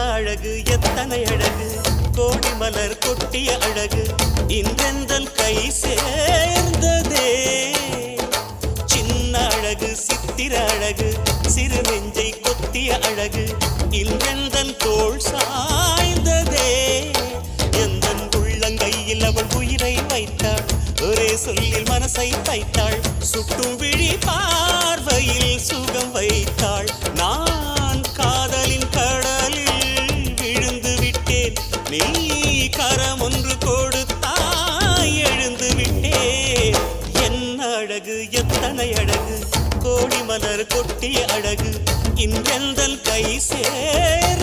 அழகு எத்தனை அழகு கோடி மலர் கொட்டிய அழகு இன்றெந்தன் கை சேர்ந்ததே சின்ன அழகு சித்திர அழகு சிறு நெஞ்சை கொத்திய அழகு இன்றெந்தன் தோள் சாய்ந்ததே எந்தன் உள்ளங்கையில் அவள் உயிரை வைத்தாள் ஒரே சொல்லில் மனசை தைத்தாள் சுட்டும் விழி பார்வையில் சுகம் வைத்தாள் நான் காதலின் கடலில் விழுந்து விட்டேன் நீ கரம் ஒன்று கொடுத்தாய் எழுந்து விட்டேன் என்ன அழகு எத்தனை அழகு கோடி மலர் கொட்டிய அழகு இன்றெந்தன் கை சேர்